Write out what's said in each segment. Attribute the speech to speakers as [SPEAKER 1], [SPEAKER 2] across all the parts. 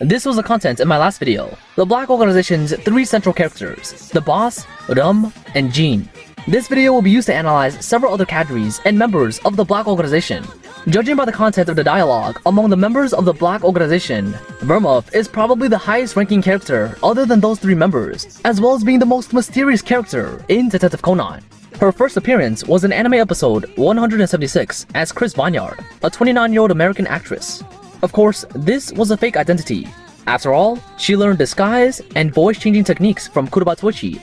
[SPEAKER 1] This was the content in my last video, the Black Organization's 3 central characters, the boss, Rum, and Jean. This video will be used to analyze several other cadres and members of the Black Organization. Judging by the content of the dialogue among the members of the Black Organization, Vermouth is probably the highest ranking character other than those 3 members, as well as being the most mysterious character in Detective Conan. Her first appearance was in anime episode 176 as Chris Vineyard, a 29-year-old American actress. Of course, this was a fake identity. After all, she learned disguise and voice-changing techniques from Kuroba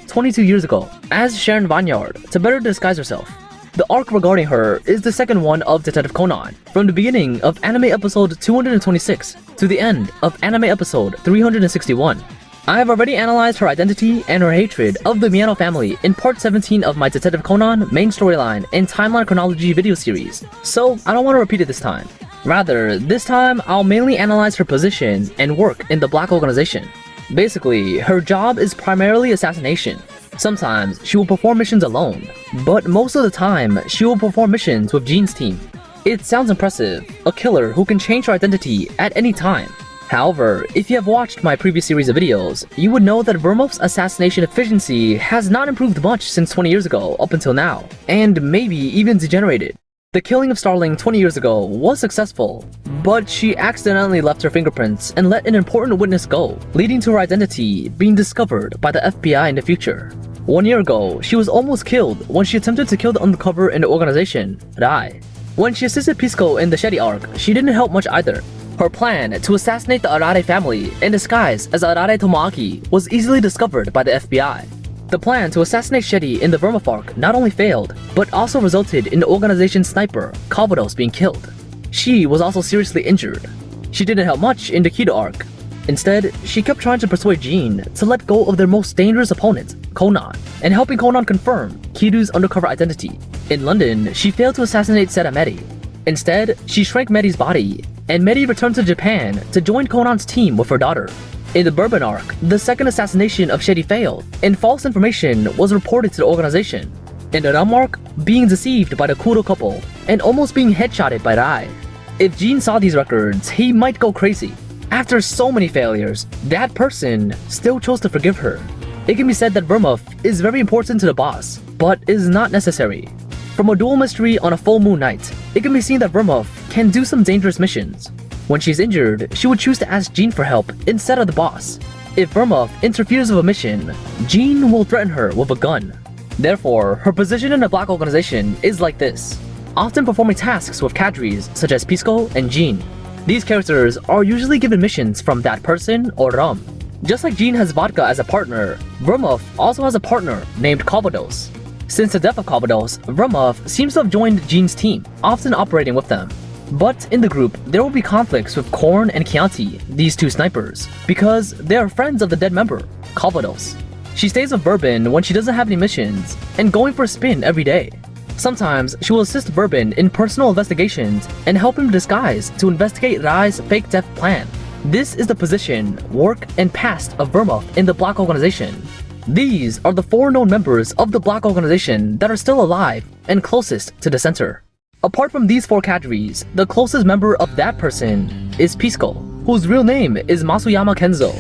[SPEAKER 1] 22 years ago as Sharon Vineyard to better disguise herself. The arc regarding her is the second one of Detective Conan, from the beginning of anime episode 226 to the end of anime episode 361. I have already analyzed her identity and her hatred of the Miyano family in part 17 of my Detective Conan main storyline and timeline chronology video series, so I don't want to repeat it this time. Rather, this time I'll mainly analyze her position and work in the Black Organization. Basically, her job is primarily assassination. Sometimes she will perform missions alone, but most of the time she will perform missions with Jean's team. It sounds impressive, a killer who can change her identity at any time. However, if you have watched my previous series of videos, you would know that Vermouth's assassination efficiency has not improved much since 20 years ago up until now, and maybe even degenerated. The killing of Starling 20 years ago was successful, but she accidentally left her fingerprints and let an important witness go, leading to her identity being discovered by the FBI in the future. 1 year ago, she was almost killed when she attempted to kill the undercover in the organization, Rai. When she assisted Pisco in the Shetty arc, she didn't help much either. Her plan to assassinate the Arare family in disguise as Arare Tomoaki was easily discovered by the FBI. The plan to assassinate Shetty in the Vermouth arc not only failed, but also resulted in the organization's sniper, Calvados, being killed. She was also seriously injured. She didn't help much in the Kido arc. Instead, she kept trying to persuade Jean to let go of their most dangerous opponent, Conan, and helping Conan confirm Kido's undercover identity. In London, she failed to assassinate Seta Medi. Instead, she shrank Medi's body, and Medi returned to Japan to join Conan's team with her daughter. In the Bourbon arc, the second assassination of Shetty failed, and false information was reported to the organization. In the Ram arc, being deceived by the Kuro couple, and almost being headshotted by Rai. If Jean saw these records, he might go crazy. After so many failures, that person still chose to forgive her. It can be said that Vermouth is very important to the boss, but is not necessary. From a dual mystery on a full moon night, it can be seen that Vermouth can do some dangerous missions. When she's injured, she would choose to ask Jean for help instead of the boss. If Vermouth interferes with a mission, Jean will threaten her with a gun. Therefore, her position in the Black Organization is like this, often performing tasks with cadres such as Pisco and Jean. These characters are usually given missions from that person or Rum. Just like Jean has Vodka as a partner, Vermouth also has a partner named Calvados. Since the death of Calvados, Vermouth seems to have joined Jean's team, often operating with them. But in the group, there will be conflicts with Korn and Chianti, these 2 snipers, because they are friends of the dead member, Calvados. She stays with Bourbon when she doesn't have any missions, and going for a spin every day. Sometimes she will assist Bourbon in personal investigations and help him disguise to investigate Rai's fake death plan. This is the position, work, and past of Vermouth in the Black Organization. These are the 4 known members of the Black Organization that are still alive and closest to the center. Apart from these 4 cadres, the closest member of that person is Pisco, whose real name is Masuyama Kenzo.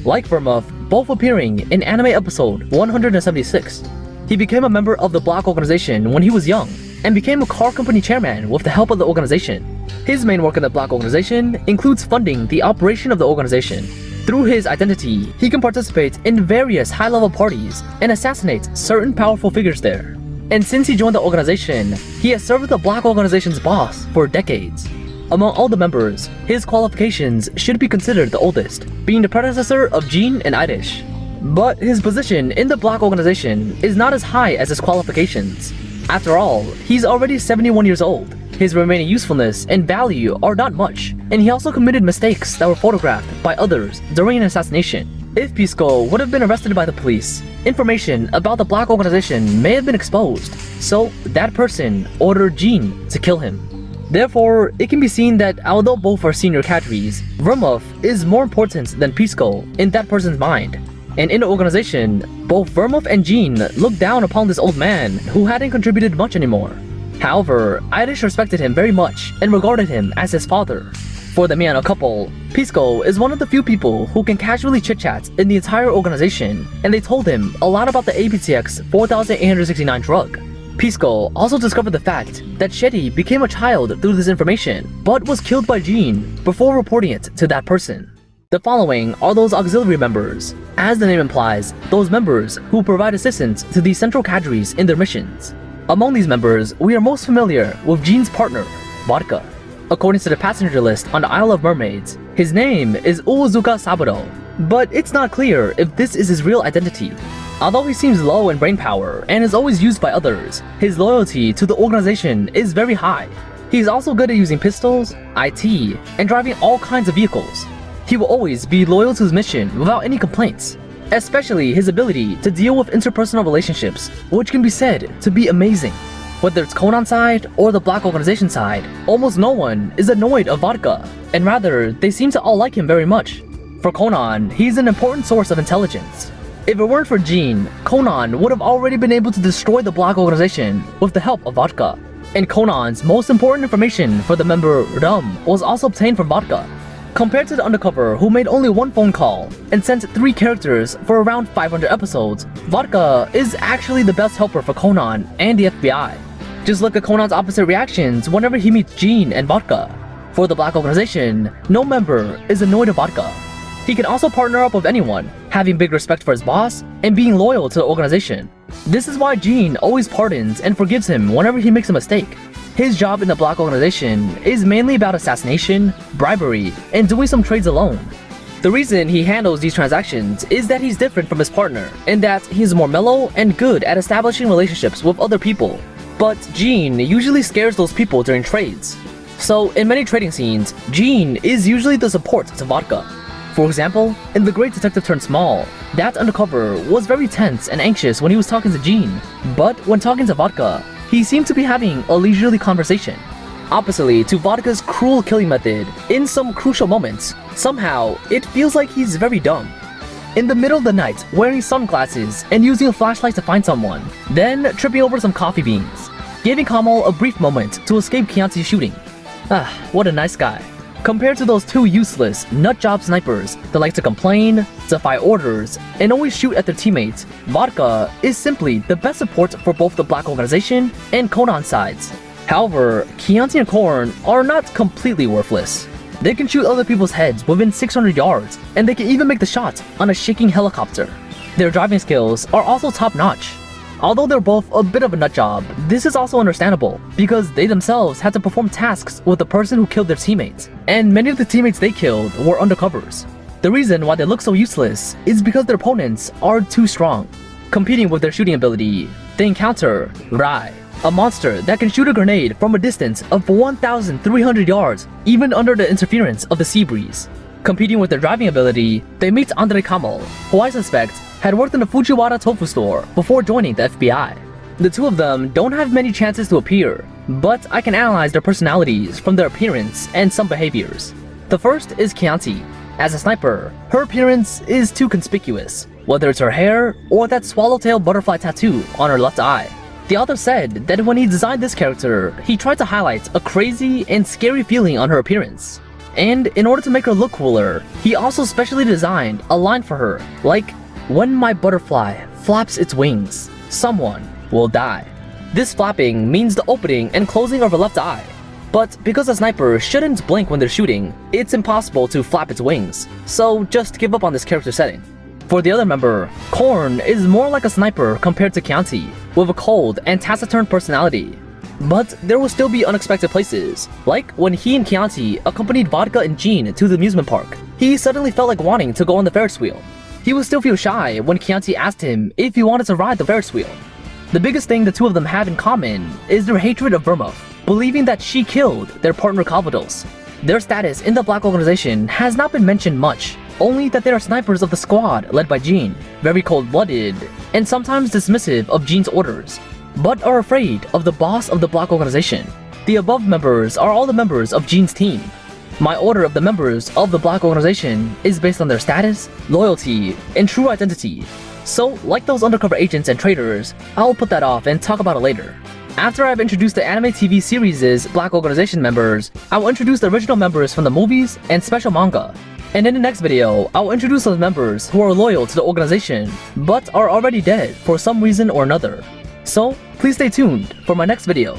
[SPEAKER 1] Like Vermouth, both appearing in anime episode 176. He became a member of the Black Organization when he was young, and became a car company chairman with the help of the organization. His main work in the Black Organization includes funding the operation of the organization. Through his identity, he can participate in various high-level parties and assassinate certain powerful figures there. And since he joined the organization, he has served the Black Organization's boss for decades. Among all the members, his qualifications should be considered the oldest, being the predecessor of Jean and Irish. But his position in the Black Organization is not as high as his qualifications. After all, he's already 71 years old. His remaining usefulness and value are not much, and he also committed mistakes that were photographed by others during an assassination. If Pisco would have been arrested by the police, information about the Black Organization may have been exposed, so that person ordered Jean to kill him. Therefore, it can be seen that although both are senior cadres, Vermouth is more important than Pisco in that person's mind. And in the organization, both Vermouth and Jean looked down upon this old man who hadn't contributed much anymore. However, Irish respected him very much and regarded him as his father. For the Miyano couple, Pisco is one of the few people who can casually chit-chat in the entire organization, and they told him a lot about the APTX 4869 drug. Pisco also discovered the fact that Shetty became a child through this information, but was killed by Jean before reporting it to that person. The following are those auxiliary members, as the name implies, those members who provide assistance to the central cadres in their missions. Among these members, we are most familiar with Jean's partner, Vodka. According to the passenger list on the Isle of Mermaids, his name is Uozuka Saburo, but it's not clear if this is his real identity. Although he seems low in brainpower and is always used by others, his loyalty to the organization is very high. He's also good at using pistols, IT, and driving all kinds of vehicles. He will always be loyal to his mission without any complaints, especially his ability to deal with interpersonal relationships, which can be said to be amazing. Whether it's Conan's side or the Black Organization side, almost no one is annoyed of Vodka, and rather, they seem to all like him very much. For Conan, he's an important source of intelligence. If it weren't for Jean, Conan would have already been able to destroy the Black Organization with the help of Vodka. And Conan's most important information for the member Rum was also obtained from Vodka. Compared to the undercover who made only one phone call and sent 3 characters for around 500 episodes, Vodka is actually the best helper for Conan and the FBI. Just look at Conan's opposite reactions whenever he meets Jean and Vodka. For the Black Organization, no member is annoyed of Vodka. He can also partner up with anyone, having big respect for his boss and being loyal to the organization. This is why Jean always pardons and forgives him whenever he makes a mistake. His job in the Black Organization is mainly about assassination, bribery, and doing some trades alone. The reason he handles these transactions is that he's different from his partner, in that he's more mellow and good at establishing relationships with other people. But Jean usually scares those people during trades. So in many trading scenes, Jean is usually the support to Vodka. For example, in The Great Detective Turned Small, that undercover was very tense and anxious when he was talking to Jean, but when talking to Vodka, he seemed to be having a leisurely conversation. Oppositely to Vodka's cruel killing method, in some crucial moments, somehow it feels like he's very dumb. In the middle of the night, wearing sunglasses and using a flashlight to find someone, then tripping over some coffee beans, giving Kamal a brief moment to escape Chianti's shooting. What a nice guy. Compared to those 2 useless, nutjob snipers that like to complain, defy orders, and always shoot at their teammates, Vodka is simply the best support for both the Black Organization and Conan's sides. However, Chianti and Korn are not completely worthless. They can shoot other people's heads within 600 yards, and they can even make the shot on a shaking helicopter. Their driving skills are also top-notch. Although they're both a bit of a nutjob, this is also understandable, because they themselves had to perform tasks with the person who killed their teammates, and many of the teammates they killed were undercovers. The reason why they look so useless is because their opponents are too strong. Competing with their shooting ability, they encounter Rai, a monster that can shoot a grenade from a distance of 1,300 yards, even under the interference of the sea breeze. Competing with their driving ability, they meet Andre Kamal, who I suspect had worked in the Fujiwara tofu store before joining the FBI. The 2 of them don't have many chances to appear, but I can analyze their personalities from their appearance and some behaviors. The first is Chianti. As a sniper, her appearance is too conspicuous, whether it's her hair or that swallowtail butterfly tattoo on her left eye. The author said that when he designed this character, he tried to highlight a crazy and scary feeling on her appearance. And in order to make her look cooler, he also specially designed a line for her, like, "When my butterfly flaps its wings, someone will die." This flapping means the opening and closing of her left eye. But because a sniper shouldn't blink when they're shooting, it's impossible to flap its wings, so just give up on this character setting. For the other member, Korn is more like a sniper compared to Chianti, with a cold and taciturn personality. But there will still be unexpected places, like when he and Chianti accompanied Vodka and Jean to the amusement park. He suddenly felt like wanting to go on the Ferris wheel. He would still feel shy when Chianti asked him if he wanted to ride the Ferris wheel. The biggest thing the 2 of them have in common is their hatred of Vermouth, believing that she killed their partner Calvados. Their status in the Black Organization has not been mentioned much, only that they are snipers of the squad led by Jean, very cold-blooded, and sometimes dismissive of Jean's orders, but are afraid of the boss of the Black Organization. The above members are all the members of Jean's team. My order of the members of the Black Organization is based on their status, loyalty, and true identity. So, like those undercover agents and traitors, I'll put that off and talk about it later. After I've introduced the anime TV series' Black Organization members, I will introduce the original members from the movies and special manga. And in the next video, I will introduce those members who are loyal to the organization, but are already dead for some reason or another. So, please stay tuned for my next video.